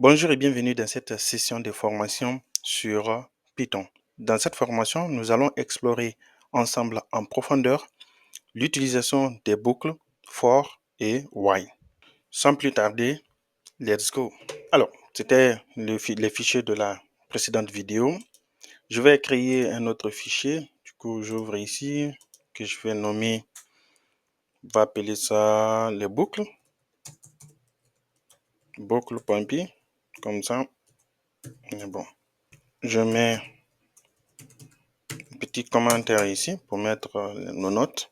Bonjour et bienvenue dans cette session de formation sur Python. Dans cette formation, nous allons explorer ensemble en profondeur l'utilisation des boucles for et while. Sans plus tarder, let's go. Alors, c'était les fichiers de la précédente vidéo. Je vais créer un autre fichier. Du coup, j'ouvre ici, que je vais nommer, on va appeler ça les boucles. Boucle.py, comme ça. Mais bon, je mets petit commentaire ici pour mettre nos notes.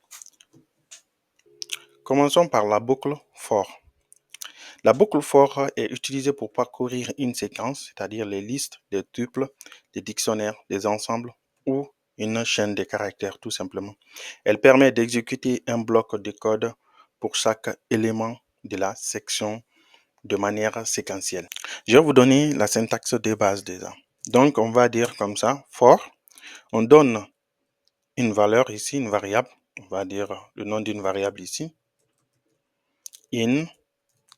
Commençons par la boucle for. La boucle for est utilisée pour parcourir une séquence, c'est-à-dire les listes, des tuples, des dictionnaires, des ensembles ou une chaîne de caractères tout simplement. Elle permet d'exécuter un bloc de code pour chaque élément de la section de manière séquentielle. Je vais vous donner la syntaxe de base déjà. Donc on va dire comme ça, for, on donne une valeur ici, une variable, on va dire le nom d'une variable ici, in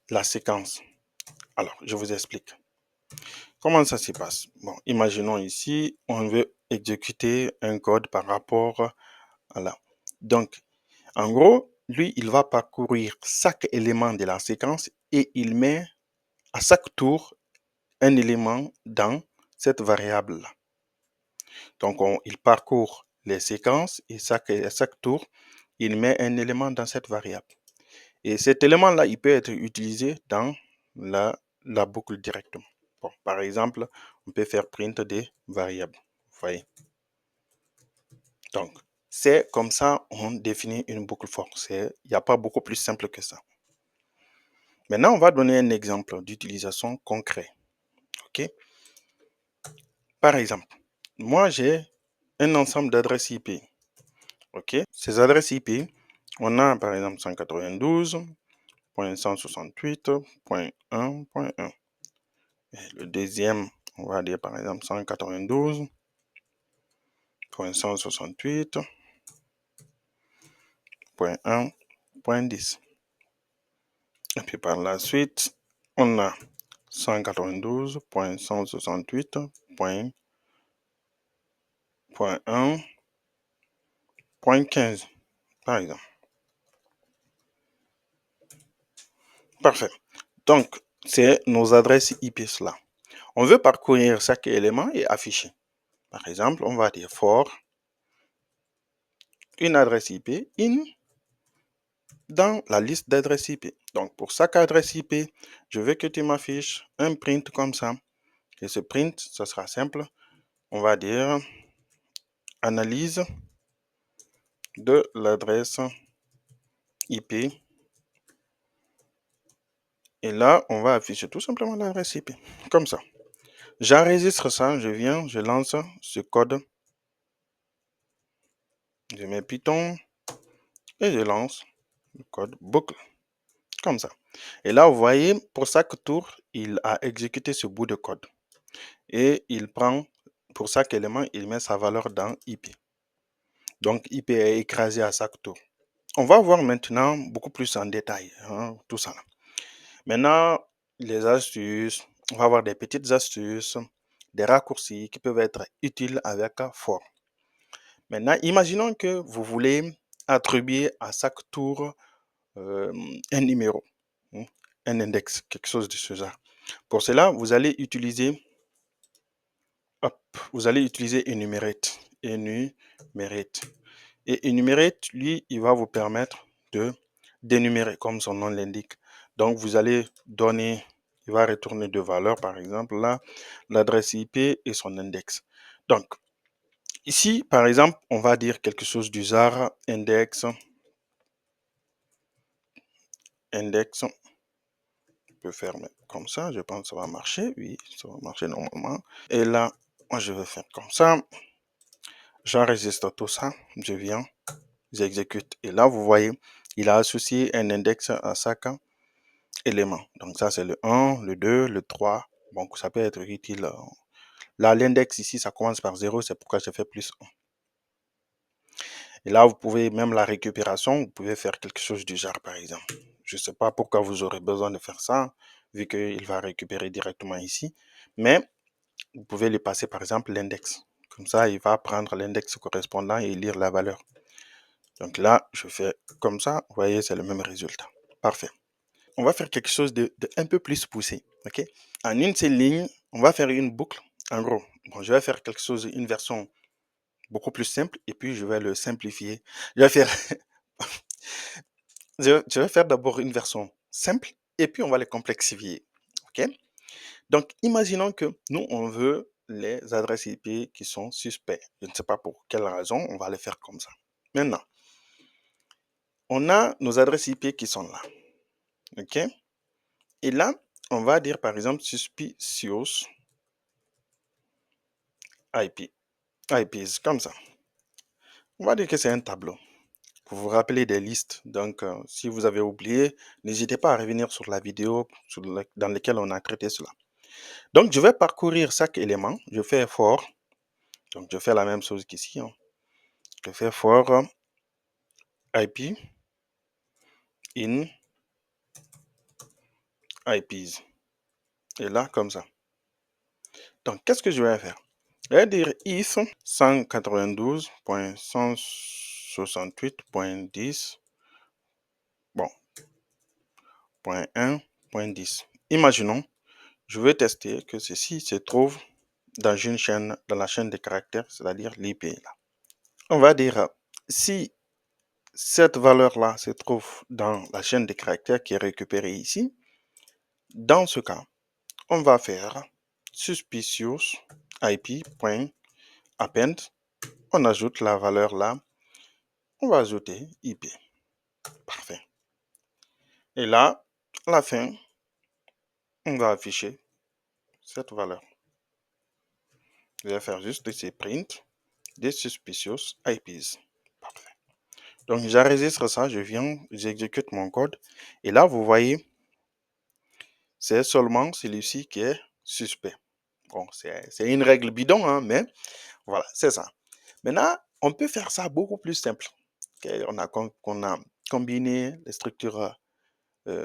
la séquence. Alors, je vous explique. Comment ça se passe? Bon, imaginons ici, on veut exécuter un code par rapport à là. Donc, en gros, lui, il va parcourir chaque élément de la séquence et il met à chaque tour un élément dans cette variable-là. Donc, il parcourt les séquences et à chaque tour, il met un élément dans cette variable. Et cet élément-là, il peut être utilisé dans la boucle directement. Bon, par exemple, on peut faire print des variables. Vous voyez. Donc, c'est comme ça on définit une boucle for. Il n'y a pas beaucoup plus simple que ça. Maintenant, on va donner un exemple d'utilisation concret. OK? Par exemple, moi, j'ai un ensemble d'adresses IP. OK? Ces adresses IP, on a par exemple 192.168.1.1. Le deuxième, on va dire par exemple 192.168.1.10. Et puis par la suite, on a 192.168.1.15, par exemple. Parfait. Donc, c'est nos adresses IP là. On veut parcourir chaque élément et afficher. Par exemple, on va dire for une adresse IP in dans la liste d'adresses IP. Donc, pour chaque adresse IP, je veux que tu m'affiches un print comme ça. Et ce print, ce sera simple. On va dire analyse de l'adresse IP. Et là, on va afficher tout simplement l'adresse IP. Comme ça. J'enregistre ça, je viens, je lance ce code. Je mets Python et je lance le code boucle. Comme ça. Et là, vous voyez, pour chaque tour, il a exécuté ce bout de code. Et il prend, pour chaque élément, il met sa valeur dans IP. Donc, IP est écrasé à chaque tour. On va voir maintenant beaucoup plus en détail, tout ça. Maintenant, les astuces, on va voir des petites astuces, des raccourcis qui peuvent être utiles avec for. Maintenant, imaginons que vous voulez attribuer à chaque tour un numéro, un index, quelque chose de ce genre. Pour cela, vous allez utiliser, enumerate. Enumerate. Et enumerate, lui, il va vous permettre d'énumérer, comme son nom l'indique. Donc, vous allez donner, il va retourner deux valeurs, par exemple, là, l'adresse IP et son index. Donc, ici, par exemple, on va dire quelque chose du genre index, je peux faire comme ça, je pense que ça va marcher, oui, ça va marcher normalement. Et là, moi, je vais faire comme ça, j'enregistre tout ça, je viens, j'exécute. Et là, vous voyez, il a associé un index à chaque élément. Donc ça, c'est le 1, le 2, le 3. Donc ça peut être utile. Là, l'index ici, ça commence par 0, c'est pourquoi j'ai fait plus 1. Et là, vous pouvez, même la récupération, vous pouvez faire quelque chose du genre, par exemple. Je ne sais pas pourquoi vous aurez besoin de faire ça, vu qu'il va récupérer directement ici. Mais vous pouvez lui passer par exemple l'index. Comme ça, il va prendre l'index correspondant et lire la valeur. Donc là, je fais comme ça. Vous voyez, c'est le même résultat. Parfait. On va faire quelque chose de un peu plus poussé. OK? En une seule ligne, on va faire une boucle. En gros, bon, je vais faire quelque chose, une version beaucoup plus simple et puis je vais le simplifier. Je vais faire, je vais faire d'abord une version simple et puis on va les complexifier. OK? Donc, imaginons que nous, on veut les adresses IP qui sont suspects. Je ne sais pas pour quelle raison, on va les faire comme ça. Maintenant, on a nos adresses IP qui sont là. OK? Et là, on va dire par exemple suspicious IP. IPs, comme ça. On va dire que c'est un tableau. Vous vous rappelez des listes. Donc, si vous avez oublié, n'hésitez pas à revenir sur la vidéo dans laquelle on a traité cela. Donc, je vais parcourir chaque élément. Je fais for. Donc, je fais la même chose qu'ici. Hein. Je fais for IP in IPs. Et là, comme ça. Donc, qu'est-ce que je vais faire? Je vais dire if 192.168.10, bon, .1.10. Imaginons, je veux tester que ceci se trouve dans une chaîne, dans la chaîne des caractères, c'est-à-dire l'IP là. On va dire si cette valeur-là se trouve dans la chaîne des caractères qui est récupérée ici, dans ce cas, on va faire suspicious IP.append. On ajoute la valeur là. On va ajouter IP. Parfait. Et là, à la fin, on va afficher cette valeur. Je vais faire juste ces print des suspicious IPs. Parfait. Donc, j'enregistre ça, je viens, j'exécute mon code. Et là, vous voyez, c'est seulement celui-ci qui est suspect. Bon, c'est une règle bidon, hein, mais voilà, c'est ça. Maintenant, on peut faire ça beaucoup plus simple. Okay? On a combiné les structures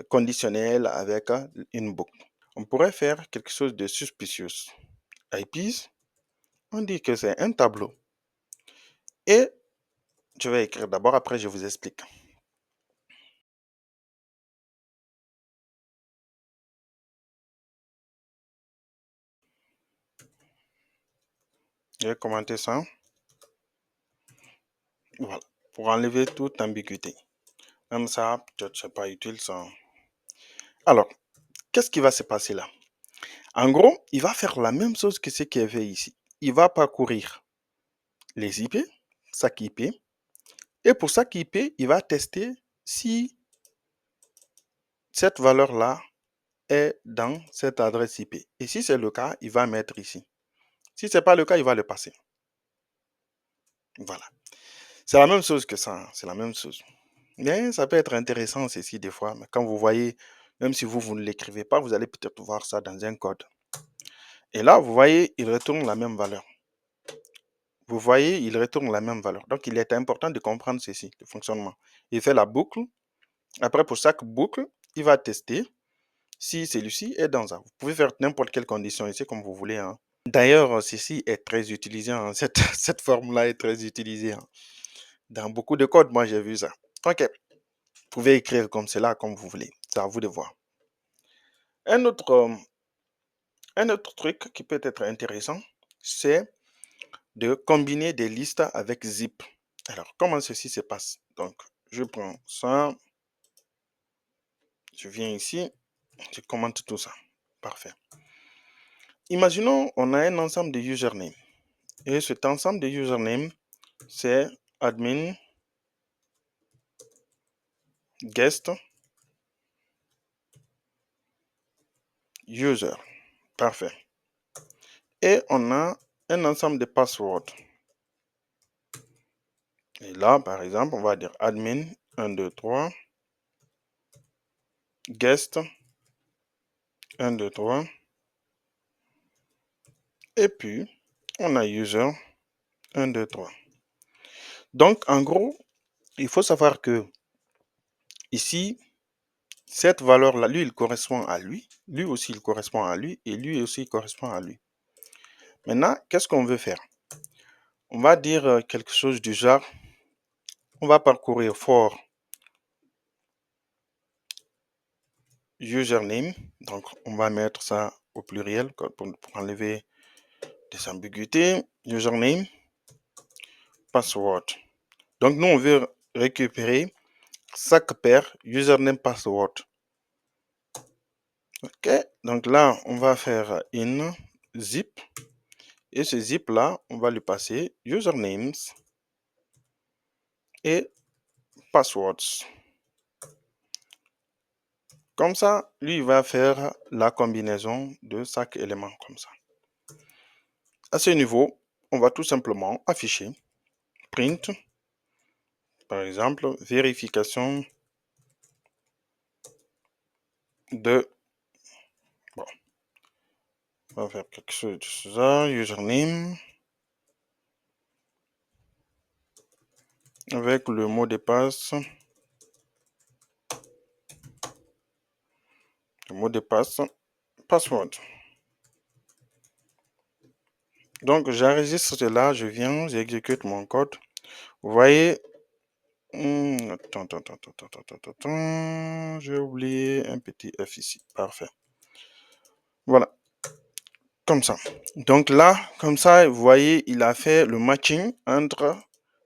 conditionnelles avec une boucle. On pourrait faire quelque chose de suspicious. IPs, on dit que c'est un tableau. Et je vais écrire d'abord, après je vous explique. Je vais commenter ça. Voilà. Pour enlever toute ambiguïté. Même ça, peut-être c'est pas utile ça. Alors, qu'est-ce qui va se passer là? En gros, il va faire la même chose que ce qu'il y avait ici. Il va parcourir les IP, chaque IP. Et pour chaque IP, il va tester si cette valeur-là est dans cette adresse IP. Et si c'est le cas, il va mettre ici. Si ce n'est pas le cas, il va le passer. Voilà. C'est la même chose que ça. Hein. C'est la même chose. Mais ça peut être intéressant ceci des fois. Mais quand vous voyez, même si vous ne l'écrivez pas, vous allez peut-être voir ça dans un code. Et là, vous voyez, il retourne la même valeur. Vous voyez, il retourne la même valeur. Donc, il est important de comprendre ceci, le fonctionnement. Il fait la boucle. Après, pour chaque boucle, il va tester si celui-ci est dans un. Vous pouvez faire n'importe quelle condition ici comme vous voulez. Hein. D'ailleurs, ceci est très utilisé. Hein. Cette forme-là est très utilisée. Hein. Dans beaucoup de codes, moi, j'ai vu ça. OK. Vous pouvez écrire comme cela, comme vous voulez. C'est à vous de voir. Un autre truc qui peut être intéressant, c'est de combiner des listes avec zip. Alors, comment ceci se passe? Donc, je prends ça, je viens ici, je commente tout ça. Parfait. Imaginons, on a un ensemble de usernames. Et cet ensemble de usernames, c'est admin, guest, user. Parfait. Et on a un ensemble de passwords. Et là, par exemple, on va dire admin 1, 2, 3, guest 1, 2, 3. Et puis, on a user 1, 2, 3. Donc, en gros, il faut savoir que ici, cette valeur-là, lui, il correspond à lui. Lui aussi, il correspond à lui. Et lui aussi, il correspond à lui. Maintenant, qu'est-ce qu'on veut faire? On va dire quelque chose du genre, on va parcourir for username. Donc, on va mettre ça au pluriel pour enlever des ambiguïtés. Username, password. Donc, nous, on veut récupérer chaque paire username, password. OK. Donc là, on va faire une zip. Et ce zip-là, on va lui passer usernames et passwords. Comme ça, lui, il va faire la combinaison de chaque élément comme ça. À ce niveau, on va tout simplement afficher print, par exemple, vérification de... Bon, on va faire quelque chose de ça, username, avec le mot de passe, password. Donc, j'enregistre cela, je viens, j'exécute mon code. Vous voyez, attends, j'ai oublié un petit F ici. Parfait. Voilà, comme ça. Donc là, comme ça, vous voyez, il a fait le matching entre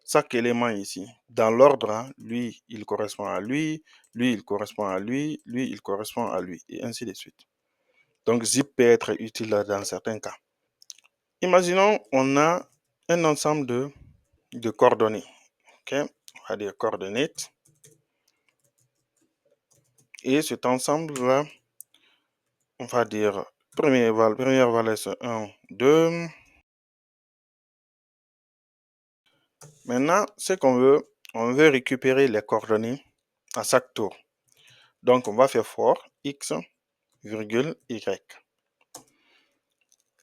chaque élément ici. Dans l'ordre, hein, lui, il correspond à lui, il correspond à lui, il correspond à lui, et ainsi de suite. Donc, zip peut être utile dans certains cas. Imaginons, on a un ensemble de coordonnées. OK? On va dire coordonnées. Et cet ensemble-là, on va dire première valeur, c'est 1, 2. Maintenant, ce qu'on veut, on veut récupérer les coordonnées à chaque tour. Donc, on va faire for x, virgule, y.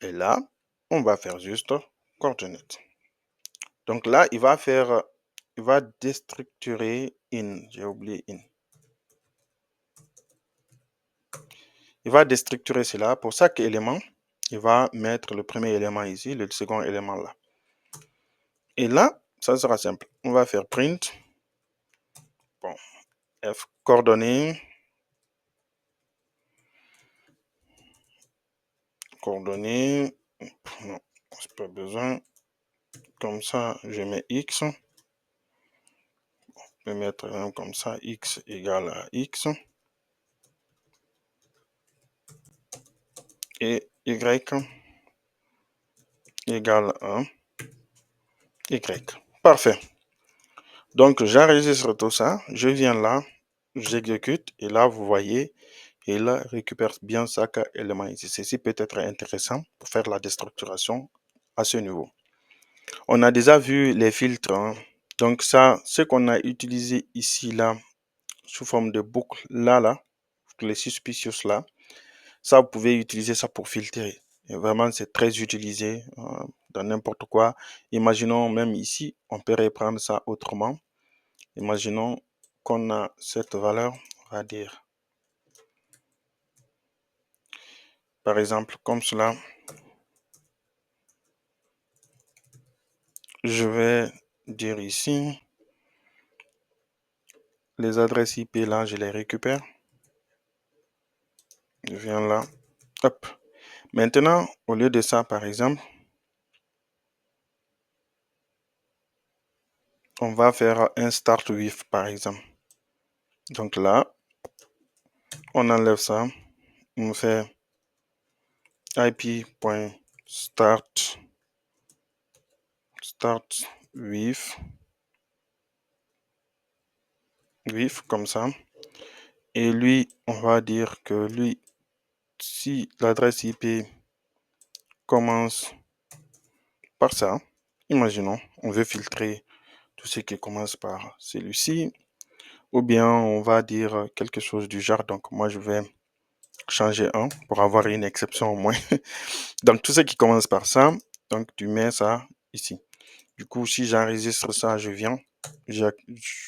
Et là, on va faire juste coordonnées. Donc là, il va déstructurer in. J'ai oublié in. Il va déstructurer cela. Pour chaque élément, il va mettre le premier élément ici, le second élément là. Et là, ça sera simple. On va faire print. Bon, f coordonnées. Coordonnées. Non, c'est pas besoin. Comme ça, je mets x. Je vais mettre comme ça, x égale à x. Et y égale à y. Parfait. Donc, j'enregistre tout ça. Je viens là, j'exécute. Et là, vous voyez, il récupère bien chaque élément ici. Ceci peut être intéressant pour faire la déstructuration à ce niveau. On a déjà vu les filtres, hein. Donc ça, ce qu'on a utilisé ici, là, sous forme de boucle, là, les suspicious là, ça, vous pouvez utiliser ça pour filtrer. Et vraiment, c'est très utilisé dans n'importe quoi. Imaginons même ici, on peut reprendre ça autrement. Imaginons qu'on a cette valeur, on va dire, par exemple, comme cela. Je vais dire ici, les adresses IP là, je les récupère. Je viens là, hop. Maintenant, au lieu de ça, par exemple, on va faire un start with, par exemple. Donc là, on enlève ça, on fait ip.start with, comme ça. Et lui, on va dire que lui, si l'adresse IP commence par ça, imaginons, on veut filtrer tout ce qui commence par celui-ci, ou bien on va dire quelque chose du genre, donc moi je vais changer un pour avoir une exception au moins. Donc tout ce qui commence par ça, donc tu mets ça ici. Du coup, si j'enregistre ça, je viens,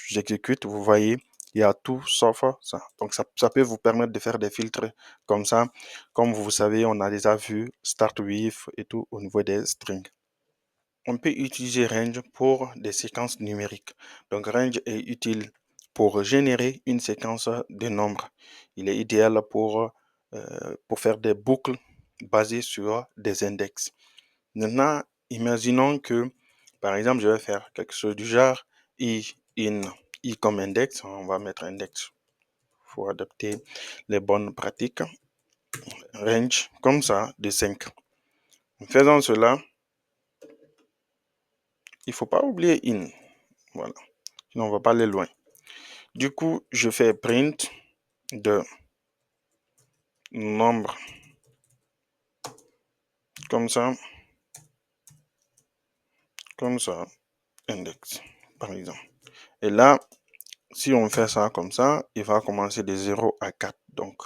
j'exécute, vous voyez, il y a tout sauf ça. Donc, ça peut vous permettre de faire des filtres comme ça. Comme vous savez, on a déjà vu start with et tout au niveau des strings. On peut utiliser range pour des séquences numériques. Donc, range est utile pour générer une séquence de nombres. Il est idéal pour faire des boucles basées sur des index. Maintenant, imaginons que, par exemple, je vais faire quelque chose du genre i comme index. On va mettre index. Il faut adapter les bonnes pratiques. Range, comme ça, de 5. En faisant cela, il ne faut pas oublier in. Voilà. Sinon, on ne va pas aller loin. Du coup, je fais print de nombre comme ça, index, par exemple. Et là, si on fait ça comme ça, il va commencer de 0 à 4. Donc,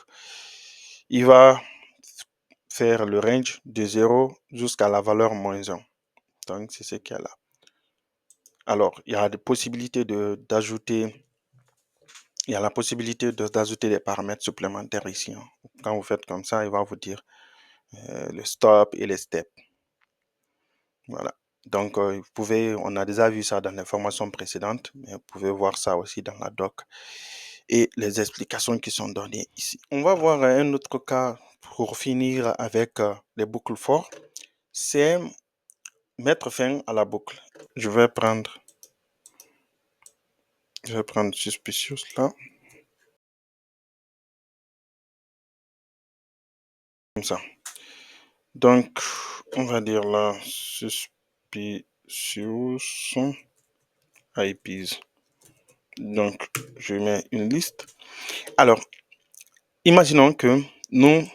il va faire le range de 0 jusqu'à la valeur -1. Donc, c'est ce qu'il y a là. Alors, il y a des possibilités d'ajouter, il y a la possibilité d'ajouter des paramètres supplémentaires ici. Quand vous faites comme ça, il va vous dire le stop et les steps. Voilà. Donc, on a déjà vu ça dans les formations précédentes, mais vous pouvez voir ça aussi dans la doc et les explications qui sont données ici. On va voir un autre cas pour finir avec les boucles for, c'est mettre fin à la boucle. Je vais prendre Suspicious là, comme ça. Donc, on va dire là, Suspicious IPs. Donc, je mets une liste. Alors, imaginons que nous,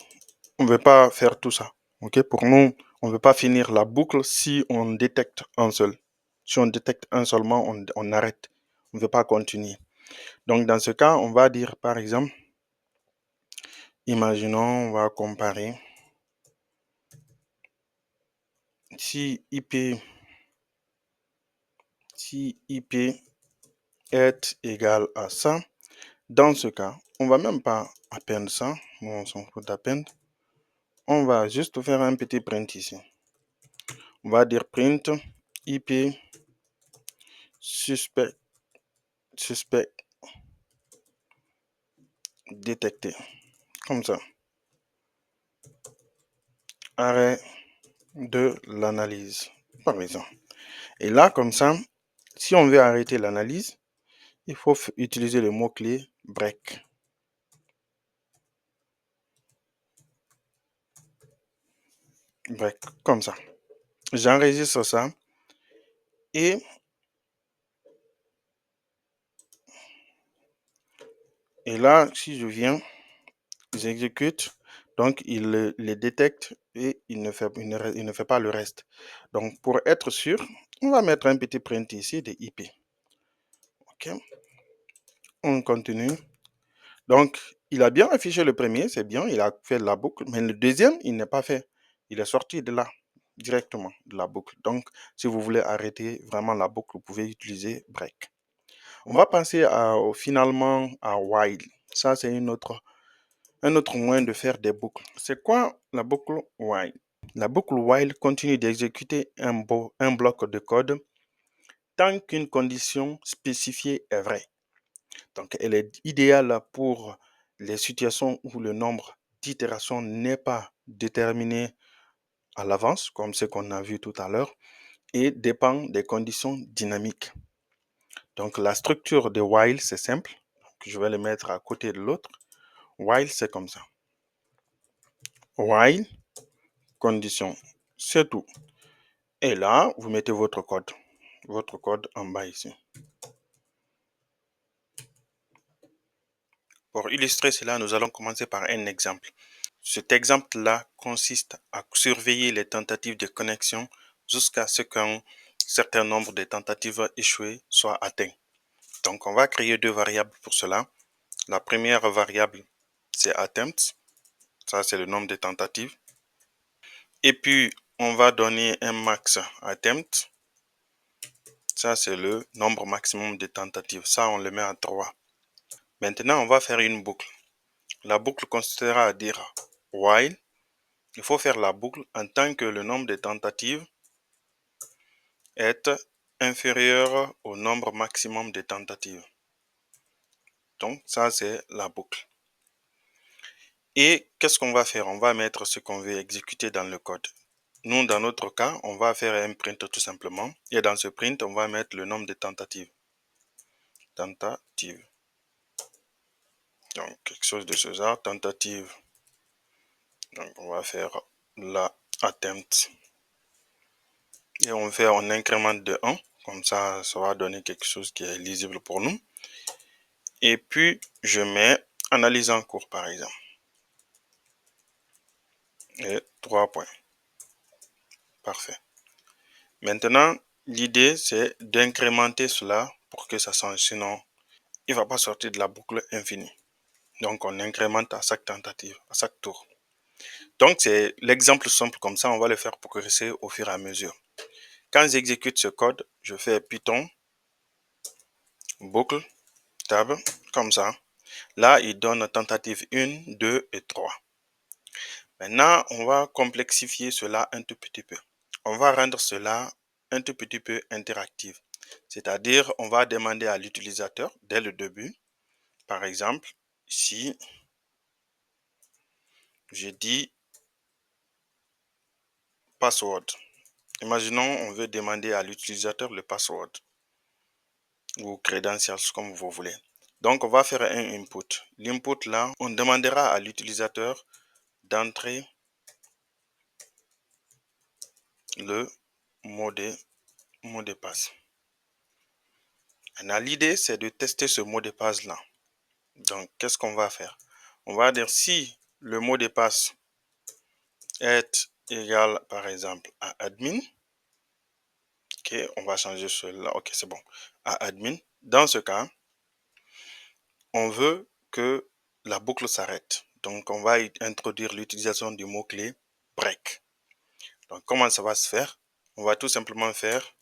on ne veut pas faire tout ça. Ok, pour nous, on ne veut pas finir la boucle si on détecte un seul. Si on détecte un seulement, on arrête. On ne veut pas continuer. Donc, dans ce cas, on va dire, par exemple, imaginons, on va comparer. Si IP est égal à ça, dans ce cas, on va même pas appendre ça. On s'en fout d'appendre. On va juste faire un petit print ici. On va dire print IP suspect détecté. Comme ça. Arrêt de l'analyse, par exemple. Et là, comme ça, si on veut arrêter l'analyse, il faut utiliser le mot-clé break. Break, comme ça. J'enregistre ça. Et là, si je viens, j'exécute. Donc, il le détecte et il ne fait pas le reste. Donc, pour être sûr, on va mettre un petit print ici de IP. OK. On continue. Donc, il a bien affiché le premier, c'est bien, il a fait la boucle, mais le deuxième, il n'est pas fait. Il est sorti de là, directement de la boucle. Donc, si vous voulez arrêter vraiment la boucle, vous pouvez utiliser break. On va passer finalement à while. Ça, c'est un autre moyen de faire des boucles. C'est quoi la boucle while? La boucle while continue d'exécuter un bloc de code tant qu'une condition spécifiée est vraie. Donc, elle est idéale pour les situations où le nombre d'itérations n'est pas déterminé à l'avance, comme ce qu'on a vu tout à l'heure, et dépend des conditions dynamiques. Donc, la structure de while, c'est simple. Donc, je vais le mettre à côté de l'autre. While, c'est comme ça. While, condition, c'est tout. Et là, vous mettez votre code en bas ici. Pour illustrer cela, nous allons commencer par un exemple. Cet exemple-là consiste à surveiller les tentatives de connexion jusqu'à ce qu'un certain nombre de tentatives échouées soient atteints. Donc, on va créer deux variables pour cela. La première variable, c'est attempt. Ça, c'est le nombre de tentatives. Et puis, on va donner un max attempt. Ça, c'est le nombre maximum de tentatives. Ça, on le met à 3. Maintenant, on va faire une boucle. La boucle consistera à dire while. Il faut faire la boucle en tant que le nombre de tentatives est inférieur au nombre maximum de tentatives. Donc, ça, c'est la boucle. Et qu'est-ce qu'on va faire? On va mettre ce qu'on veut exécuter dans le code. Nous, dans notre cas, on va faire un print tout simplement. Et dans ce print, on va mettre le nombre de tentatives. Tentative. Donc, quelque chose de ce genre, tentative. Donc, on va faire la attempt. Et on incrémente de 1. Comme ça va donner quelque chose qui est lisible pour nous. Et puis, je mets analyse en cours, par exemple. Et 3 points. Parfait. Maintenant, l'idée, c'est d'incrémenter cela pour que ça change. Sinon, il ne va pas sortir de la boucle infinie. Donc, on incrémente à chaque tentative, à chaque tour. Donc, c'est l'exemple simple comme ça. On va le faire progresser au fur et à mesure. Quand j'exécute ce code, je fais Python, boucle, tab, comme ça. Là, il donne tentative 1, 2 et 3. Maintenant, on va complexifier cela un tout petit peu. On va rendre cela un tout petit peu interactif. C'est-à-dire, on va demander à l'utilisateur dès le début, par exemple, si je dis password. Imaginons, on veut demander à l'utilisateur le password ou credentials comme vous voulez. Donc, on va faire un input. L'input là, on demandera à l'utilisateur d'entrer le mot de passe. Maintenant, l'idée, c'est de tester ce mot de passe là. Donc, qu'est-ce qu'on va faire? On va dire si le mot de passe est égal, par exemple, à admin. Ok, on va changer cela. Ok, c'est bon. À admin. Dans ce cas, on veut que la boucle s'arrête. Donc, on va introduire l'utilisation du mot-clé break. Donc, comment ça va se faire? On va tout simplement faire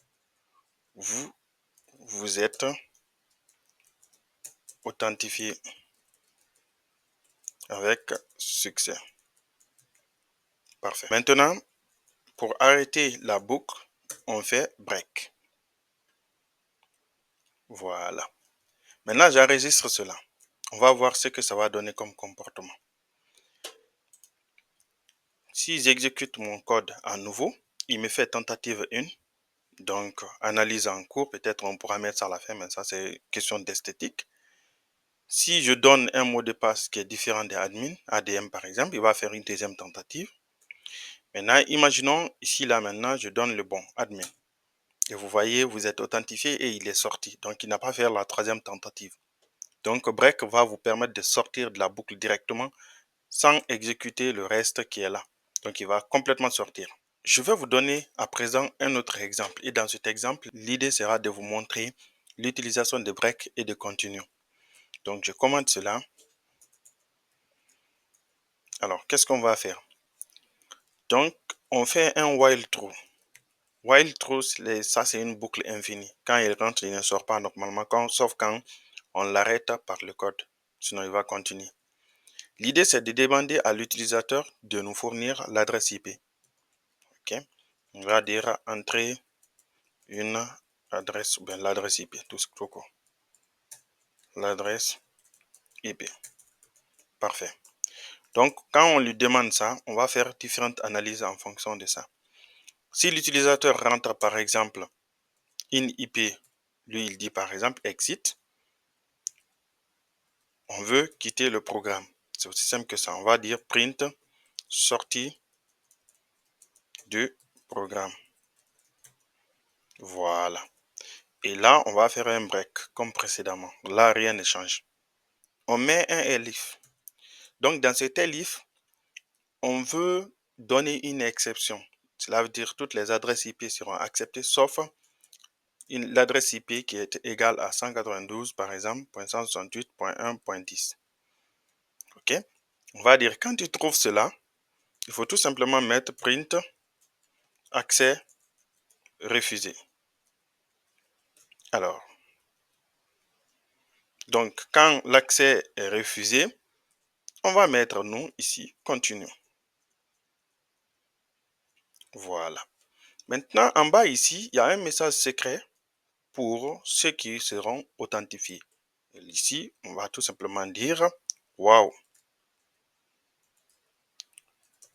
vous êtes authentifié avec succès. Parfait. Maintenant, pour arrêter la boucle, on fait break. Voilà. Maintenant, j'enregistre cela. On va voir ce que ça va donner comme comportement. Si j'exécute mon code à nouveau, il me fait tentative 1. Donc, analyse en cours. Peut-être on pourra mettre ça à la fin, mais ça, c'est question d'esthétique. Si je donne un mot de passe qui est différent des admin, ADM par exemple, il va faire une deuxième tentative. Maintenant, imaginons ici, là, maintenant, je donne le bon admin. Et vous voyez, vous êtes authentifié et il est sorti. Donc, il n'a pas fait la troisième tentative. Donc, break va vous permettre de sortir de la boucle directement sans exécuter le reste qui est là. Donc, il va complètement sortir. Je vais vous donner à présent un autre exemple. Et dans cet exemple, l'idée sera de vous montrer l'utilisation de break et de continue. Donc, je commente cela. Alors, qu'est-ce qu'on va faire? Donc, on fait un while true. While true, ça c'est une boucle infinie. Quand il rentre, il ne sort pas normalement, sauf quand on l'arrête par le code. Sinon, il va continuer. L'idée, c'est de demander à l'utilisateur de nous fournir l'adresse IP. Ok? On va dire entrer une adresse, ou bien l'adresse IP, tout court. L'adresse IP. Parfait. Donc, quand on lui demande ça, on va faire différentes analyses en fonction de ça. Si l'utilisateur rentre par exemple in IP, lui il dit par exemple exit, on veut quitter le programme. C'est aussi simple que ça. On va dire print sortie du programme. Voilà. Et là, on va faire un break comme précédemment. Là, rien ne change. On met un elif. Donc, dans cet elif, on veut donner une exception. Cela veut dire toutes les adresses IP seront acceptées sauf l'adresse IP qui est égale à 192 par exemple, .168.1.10. Ok? On va dire quand tu trouves cela, il faut tout simplement mettre print accès refusé. Alors, Donc, quand l'accès est refusé, on va mettre nous ici, continue. Voilà. Maintenant, en bas ici, il y a un message secret pour ceux qui seront authentifiés. Et ici, on va tout simplement dire waouh.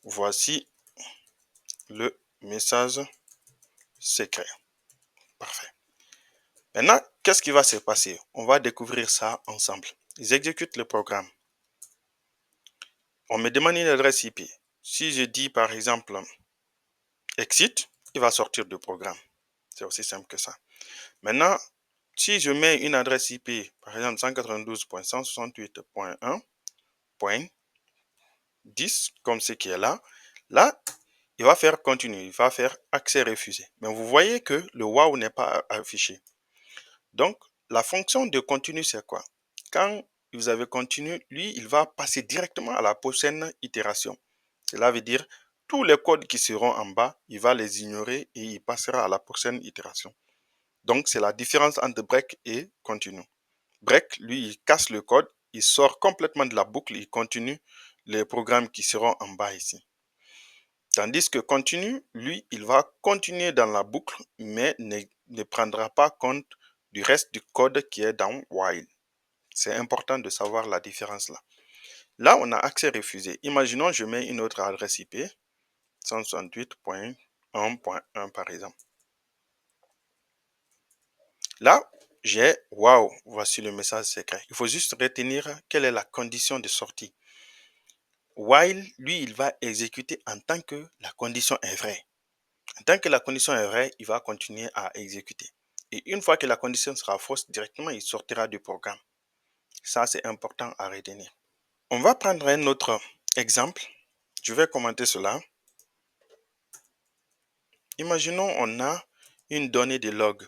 Voici le message secret. Parfait. Maintenant, qu'est-ce qui va se passer? On va découvrir ça ensemble. J'exécute le programme. On me demande une adresse IP. Si je dis par exemple exit, il va sortir du programme. C'est aussi simple que ça. Maintenant, si je mets une adresse IP, par exemple 192.168.1.10, comme ce qui est là, là, il va faire continue, il va faire accès refusé. Mais vous voyez que le wow n'est pas affiché. Donc, la fonction de continue, c'est quoi? Quand vous avez continue, lui, il va passer directement à la prochaine itération. Cela veut dire tous les codes qui seront en bas, il va les ignorer et il passera à la prochaine itération. Donc, c'est la différence entre break et continue. Break, lui, il casse le code, il sort complètement de la boucle, il continue les programmes qui seront en bas ici. Tandis que continue, lui, il va continuer dans la boucle, mais ne prendra pas compte du reste du code qui est dans while. C'est important de savoir la différence là. Là, on a accès refusé. Imaginons, je mets une autre adresse IP, 168.1.1 par exemple. Là, j'ai wow, voici le message secret. Il faut juste retenir quelle est la condition de sortie. While, lui, il va exécuter en tant que la condition est vraie. En tant que la condition est vraie, il va continuer à exécuter. Et une fois que la condition sera fausse, directement, il sortira du programme. Ça, c'est important à retenir. On va prendre un autre exemple. Je vais commenter cela. Imaginons on a une donnée de log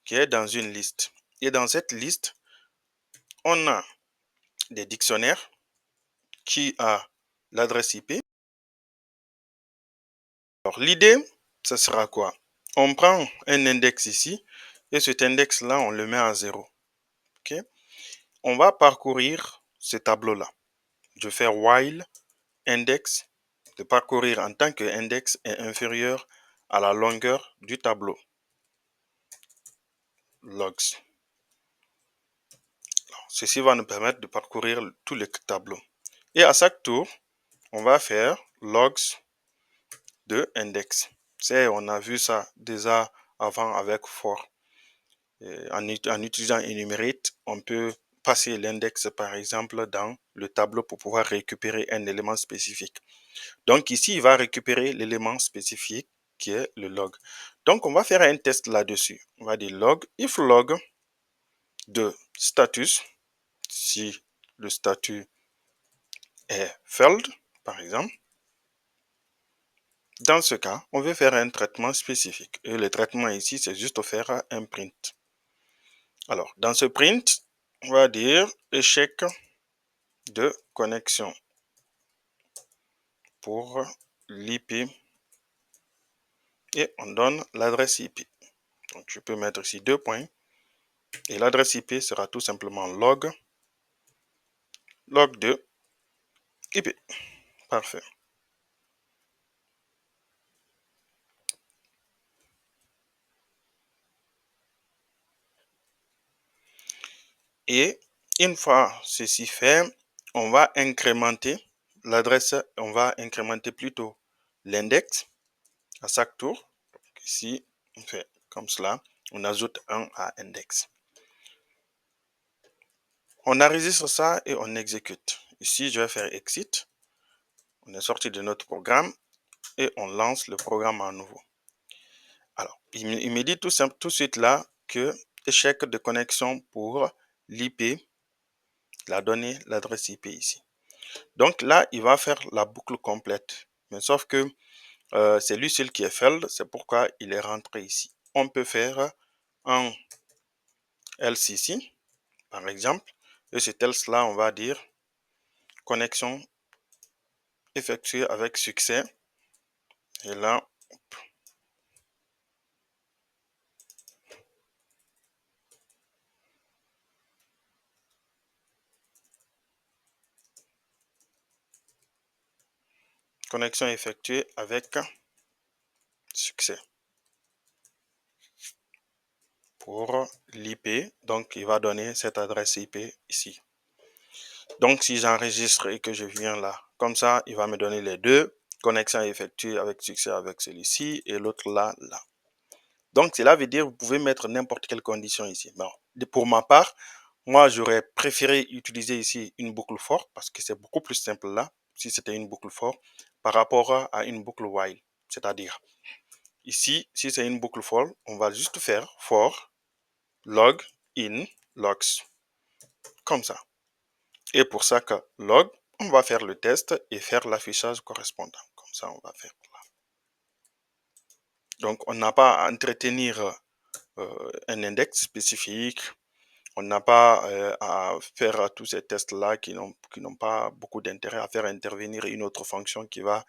qui est dans une liste. Et dans cette liste, on a des dictionnaires qui a l'adresse IP. Alors l'idée, ce sera quoi? On prend un index ici et cet index-là, on le met à 0. Okay? On va parcourir ce tableau-là. Je vais faire while index, de parcourir en tant que index est inférieur à la longueur du tableau. Logs. Alors, ceci va nous permettre de parcourir tous les tableaux. Et à chaque tour, on va faire logs de index. On a vu ça déjà avant avec for. En utilisant enumerate, on peut passer l'index par exemple dans le tableau pour pouvoir récupérer un élément spécifique. Donc ici, il va récupérer l'élément spécifique qui est le log. Donc on va faire un test là-dessus. On va dire log, if log de status, si le statut est failed, par exemple. Dans ce cas, on veut faire un traitement spécifique. Et le traitement ici, c'est juste faire un print. Alors, dans ce print, on va dire échec de connexion pour l'IP et on donne l'adresse IP. Donc, je peux mettre ici 2 points et l'adresse IP sera tout simplement log de IP. Parfait. Et une fois ceci fait, on va incrémenter l'adresse, on va incrémenter plutôt l'index à chaque tour. Donc ici, on fait comme cela, on ajoute 1 à index. On enregistre ça et on exécute. Ici, je vais faire exit. On est sorti de notre programme et on lance le programme à nouveau. Alors, il me dit tout de suite là que échec de connexion pour l'IP, la donnée, l'adresse IP ici. Donc là, il va faire la boucle complète. Mais sauf que c'est lui seul qui est failed, c'est pourquoi il est rentré ici. On peut faire un else ici, par exemple. Et cet else là, on va dire connexion effectuée avec succès. Et là, Connexion effectuée avec succès. Pour l'IP, donc il va donner cette adresse IP ici. Donc si j'enregistre et que je viens là, comme ça, il va me donner les deux. Connexion effectuée avec succès avec celui-ci et l'autre là, là. Donc cela veut dire que vous pouvez mettre n'importe quelle condition ici. Bon, pour ma part, moi j'aurais préféré utiliser ici une boucle for parce que c'est beaucoup plus simple là, si c'était une boucle for, par rapport à une boucle while. C'est-à-dire, ici, si c'est une boucle for, on va juste faire for log in logs, comme ça. Et pour chaque log, on va faire le test et faire l'affichage correspondant. Comme ça, on va faire là. Donc, on n'a pas à entretenir un index spécifique. On n'a pas à faire tous ces tests-là qui n'ont pas beaucoup d'intérêt à faire intervenir une autre fonction qui va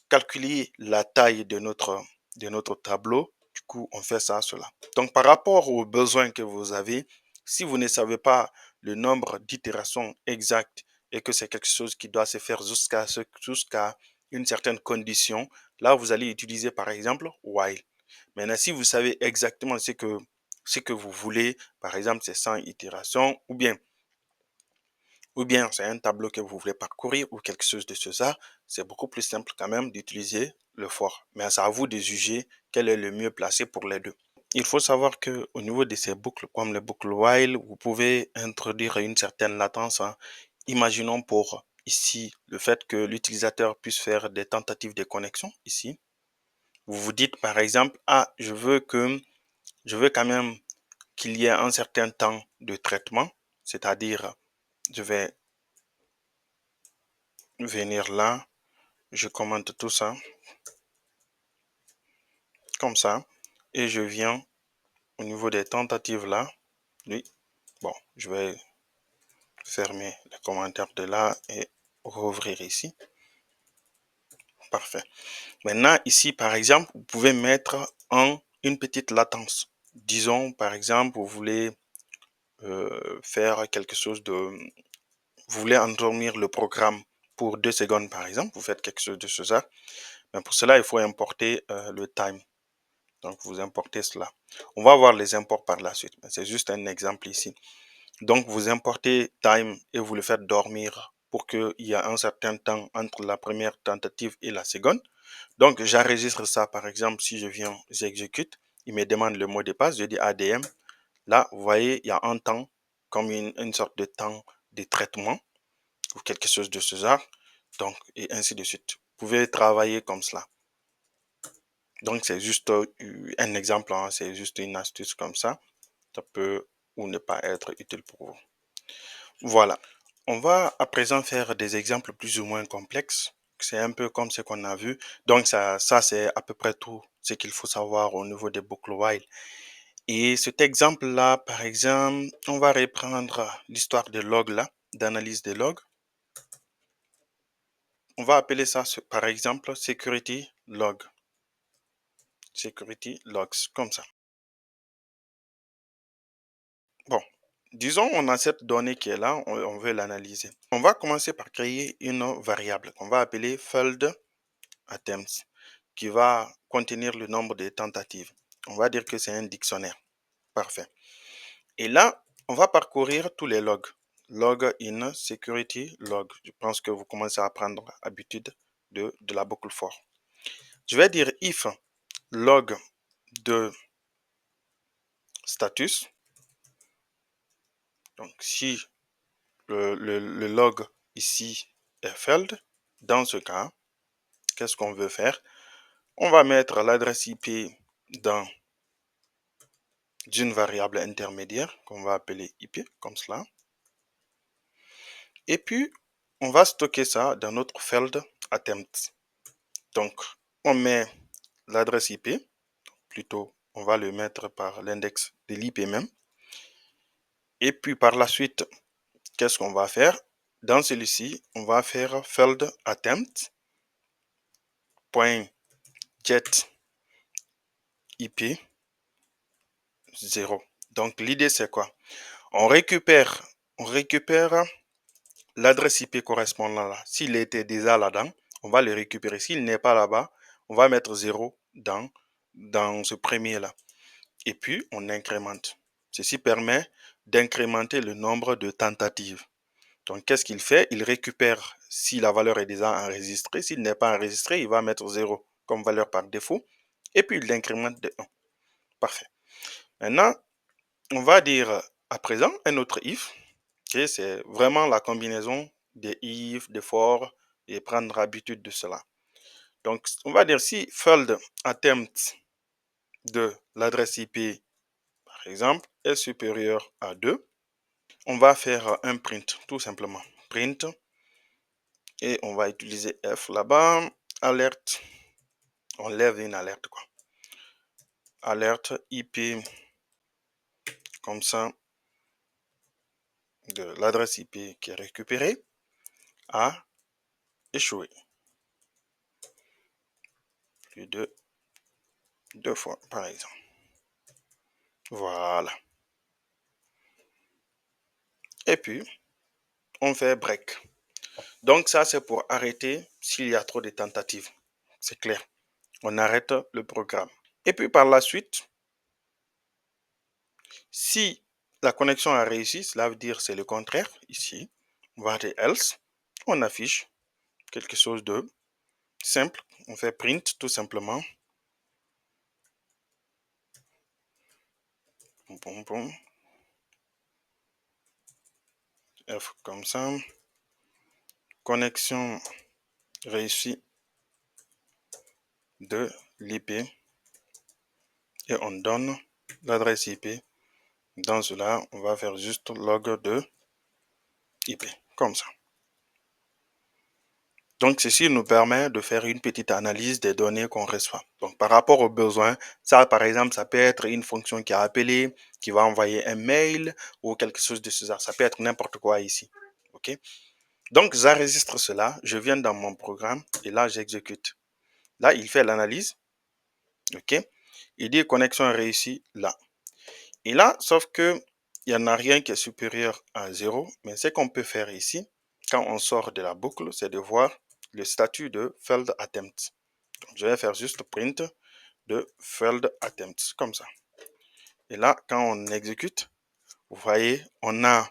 calculer la taille de notre tableau. Du coup, on fait ça, cela. Donc, par rapport aux besoins que vous avez, si vous ne savez pas le nombre d'itérations exactes et que c'est quelque chose qui doit se faire jusqu'à une certaine condition, là, vous allez utiliser, par exemple, while. Maintenant, si vous savez exactement ce que vous voulez, par exemple, c'est 100 itérations, ou bien c'est un tableau que vous voulez parcourir ou quelque chose de ce genre, c'est beaucoup plus simple quand même d'utiliser le for. Mais c'est à vous de juger quel est le mieux placé pour les deux. Il faut savoir que au niveau de ces boucles, comme les boucles while, vous pouvez introduire une certaine latence, hein. Imaginons pour ici le fait que l'utilisateur puisse faire des tentatives de connexion ici. Vous vous dites par exemple, ah, je veux quand même qu'il y ait un certain temps de traitement, c'est-à-dire je vais venir là, je commente tout ça comme ça et je viens au niveau des tentatives là. Oui, bon, je vais fermer les commentaires de là et rouvrir ici. Parfait. Maintenant, ici, par exemple, vous pouvez mettre une petite latence. Disons, par exemple, vous voulez faire quelque chose de... Vous voulez endormir le programme pour 2 secondes, par exemple. Vous faites quelque chose de ce genre. Mais pour cela, il faut importer le time. Donc, vous importez cela. On va voir les imports par la suite. C'est juste un exemple ici. Donc, vous importez time et vous le faites dormir pour qu'il y ait un certain temps entre la première tentative et la seconde. Donc, j'enregistre ça. Par exemple, si je viens, j'exécute, il me demande le mot de passe. Je dis ADM. Là, vous voyez, il y a un temps, comme une sorte de temps de traitement ou quelque chose de ce genre. Donc, et ainsi de suite. Vous pouvez travailler comme cela. Donc, c'est juste un exemple, hein, c'est juste une astuce comme ça. Ça peut ou ne pas être utile pour vous. Voilà. On va à présent faire des exemples plus ou moins complexes. C'est un peu comme ce qu'on a vu. Donc, ça c'est à peu près tout ce qu'il faut savoir au niveau des boucles while. Et cet exemple-là, par exemple, on va reprendre l'histoire des logs là, d'analyse des logs. On va appeler ça, par exemple, security log. Security logs, comme ça. Bon, disons on a cette donnée qui est là, on veut l'analyser. On va commencer par créer une variable qu'on va appeler field attempts, qui va contenir le nombre de tentatives. On va dire que c'est un dictionnaire. Parfait. Et là, on va parcourir tous les logs. Log in security log. Je pense que vous commencez à prendre habitude de la boucle for. Je vais dire if log de status. Donc, si le log ici est field, dans ce cas, qu'est-ce qu'on veut faire? On va mettre l'adresse IP dans une variable intermédiaire qu'on va appeler IP, comme cela. Et puis, on va stocker ça dans notre field attempt. Donc, on met l'adresse IP, plutôt, on va le mettre par l'index de l'IP même. Et puis, par la suite, qu'est-ce qu'on va faire? Dans celui-ci, on va faire field attempt .get IP 0. Donc, l'idée, c'est quoi? On récupère l'adresse IP correspondant là. S'il était déjà là-dedans, on va le récupérer. S'il n'est pas là-bas, on va mettre 0 dans ce premier-là. Et puis, on incrémente. Ceci permet d'incrémenter le nombre de tentatives. Donc, qu'est-ce qu'il fait? Il récupère si la valeur est déjà enregistrée. S'il n'est pas enregistré, il va mettre 0 comme valeur par défaut. Et puis, il l'incrémente de 1. Parfait. Maintenant, on va dire à présent un autre if. Okay, c'est vraiment la combinaison des if, des for, et prendre habitude de cela. Donc, on va dire si field attempt de l'adresse IP, par exemple, est supérieur à 2, on va faire un print, tout simplement. Print, et on va utiliser F là-bas, alerte, on lève une alerte, quoi. Alerte IP, comme ça, de l'adresse IP qui est récupérée, a échoué. Plus de 2 fois, par exemple. Voilà. Et puis, on fait break. Donc ça, c'est pour arrêter s'il y a trop de tentatives. C'est clair. On arrête le programme. Et puis par la suite, si la connexion a réussi, cela veut dire c'est le contraire. Ici, on va dire else. On affiche quelque chose de simple. On fait print tout simplement. Boum, boum. F comme ça. Connexion réussie de l'IP. Et on donne l'adresse IP. Dans cela, on va faire juste log de IP. Comme ça. Donc, ceci nous permet de faire une petite analyse des données qu'on reçoit. Donc, par rapport aux besoins, ça, par exemple, ça peut être une fonction qui a appelé, qui va envoyer un mail ou quelque chose de ce genre. Ça peut être n'importe quoi ici. OK? Donc, j'enregistre cela. Je viens dans mon programme et là, j'exécute. Là, il fait l'analyse. OK? Il dit connexion réussie là. Et là, sauf que il n'y en a rien qui est supérieur à 0. Mais ce qu'on peut faire ici, quand on sort de la boucle, c'est de voir le statut de failed attempt. Donc, je vais faire juste print de failed attempt, comme ça. Et là, quand on exécute, vous voyez, on a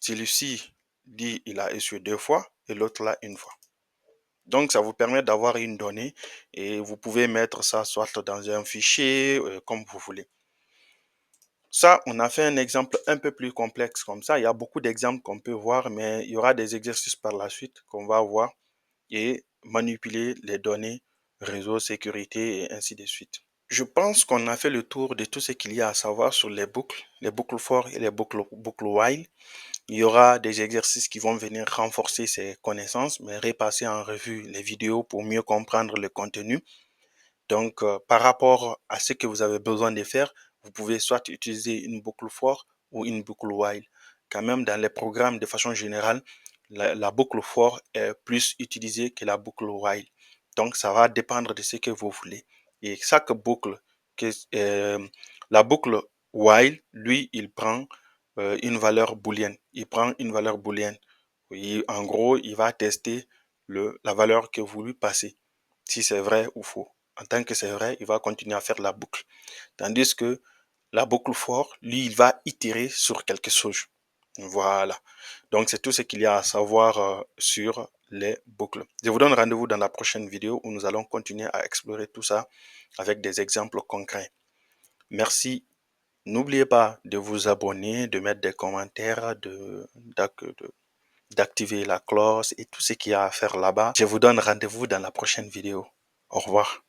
celui-ci dit il a échoué 2 fois et l'autre là une fois. Donc, ça vous permet d'avoir une donnée et vous pouvez mettre ça soit dans un fichier, comme vous voulez. Ça, on a fait un exemple un peu plus complexe comme ça. Il y a beaucoup d'exemples qu'on peut voir, mais il y aura des exercices par la suite qu'on va voir et manipuler les données, réseau, sécurité et ainsi de suite. Je pense qu'on a fait le tour de tout ce qu'il y a à savoir sur les boucles for et les boucles while. Il y aura des exercices qui vont venir renforcer ces connaissances, mais repasser en revue les vidéos pour mieux comprendre le contenu. Donc, par rapport à ce que vous avez besoin de faire, vous pouvez soit utiliser une boucle for ou une boucle while. Quand même, dans les programmes, de façon générale, la boucle for est plus utilisée que la boucle while. Donc, ça va dépendre de ce que vous voulez. Et chaque boucle, la boucle while, lui, il prend une valeur booléenne. Il prend une valeur booléenne. Oui, en gros, il va tester la valeur que vous lui passez, si c'est vrai ou faux. En tant que c'est vrai, il va continuer à faire la boucle. Tandis que la boucle for, lui, il va itérer sur quelque chose. Voilà. Donc, c'est tout ce qu'il y a à savoir sur les boucles. Je vous donne rendez-vous dans la prochaine vidéo où nous allons continuer à explorer tout ça avec des exemples concrets. Merci. N'oubliez pas de vous abonner, de mettre des commentaires, d'activer la cloche et tout ce qu'il y a à faire là-bas. Je vous donne rendez-vous dans la prochaine vidéo. Au revoir.